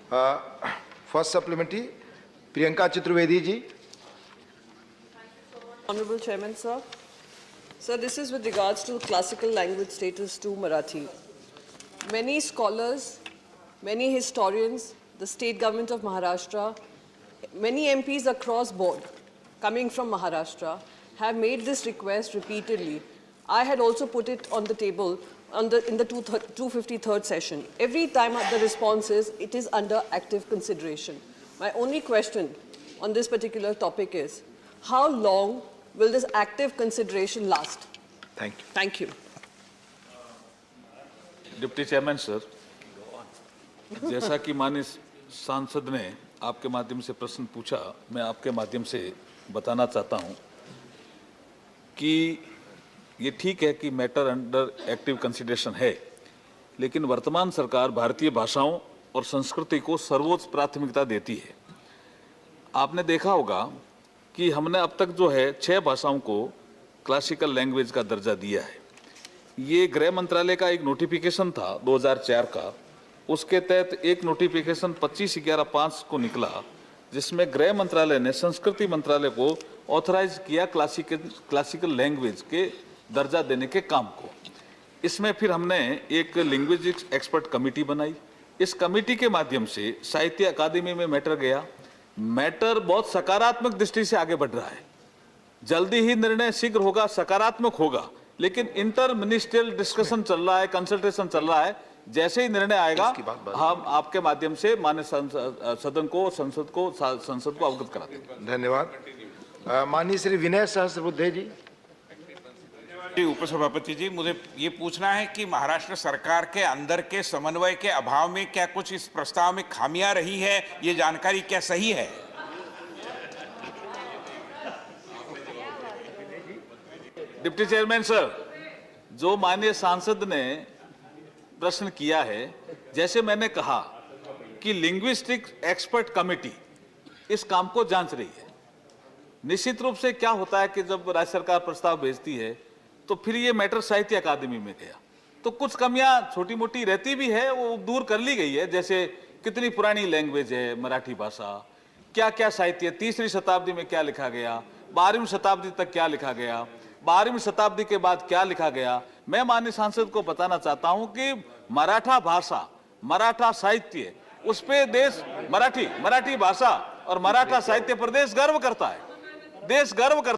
First supplementary, Priyanka Chaturvedi ji. Honorable Chairman, sir. Sir, this is with regards to classical language status to Marathi. Many scholars, many historians, the state government of Maharashtra, many MPs across board coming from Maharashtra have made this request repeatedly. I had also put it on the table in the 253rd session. Every time the response is, it is under active consideration. My only question on this particular topic is, how long will this active consideration last? Thank you. Thank you. Deputy chairman sir, जैसा कि माननीय सांसद ने आपके माध्यम से प्रश्न पूछा, मैं आपके माध्यम से बताना चाहता हूं कि ये ठीक है कि मैटर अंडर एक्टिव कंसिडरेशन है, लेकिन वर्तमान सरकार भारतीय भाषाओं और संस्कृति को सर्वोच्च प्राथमिकता देती है। आपने देखा होगा कि हमने अब तक जो है 6 भाषाओं को क्लासिकल लैंग्वेज का दर्जा दिया है। ये गृह मंत्रालय का एक नोटिफिकेशन था 2004 का, उसके तहत एक नोटिफिकेशन 25/11/5 को निकला, जिसमें गृह मंत्रालय ने संस्कृति मंत्रालय को ऑथराइज किया क्लासिकल लैंग्वेज के दर्जा देने के काम को। इसमें फिर हमने एक लिंग्विस्टिक्स एक्सपर्ट कमेटी बनाई। इस कमेटी के माध्यम से साहित्य अकादमी में मैटर गया। मैटर बहुत सकारात्मक दृष्टि से आगे बढ़ रहा है। जल्दी ही निर्णय शीघ्र होगा, सकारात्मक होगा, लेकिन इंटर मिनिस्ट्रियल डिस्कशन चल रहा है, कंसल्टेशन चल रहा है। जैसे ही निर्णय आएगा हम आपके माध्यम से माननीय सदन को, संसद को अवगत कराते हैं। धन्यवाद। माननीय श्री विनय सहस्त्रबुद्धे जी। उपसभापति जी, मुझे ये पूछना है कि महाराष्ट्र सरकार के अंदर के समन्वय के अभाव में क्या कुछ इस प्रस्ताव में खामियां रही है? ये जानकारी क्या सही है? डिप्टी चेयरमैन सर, जो माननीय सांसद ने प्रश्न किया है, जैसे मैंने कहा कि लिंग्विस्टिक एक्सपर्ट कमेटी इस काम को जांच रही है। निश्चित रूप से क्या होता है कि जब राज्य सरकार प्रस्ताव भेजती है तो फिर ये मैटर साहित्य अकादमी में गया, तो कुछ कमियां छोटी मोटी रहती भी है, वो दूर कर ली गई है। जैसे कितनी पुरानी लैंग्वेज है मराठी भाषा, क्या क्या साहित्य, 3री शताब्दी में क्या लिखा गया, 12वीं शताब्दी तक क्या लिखा गया, 12वीं शताब्दी के बाद क्या लिखा गया। मैं माननीय सांसद को बताना चाहता हूं कि मराठा भाषा, मराठा साहित्य, उस पे देश, मराठी भाषा और मराठा साहित्य पर देश गर्व करता है। देश गर्व करता है।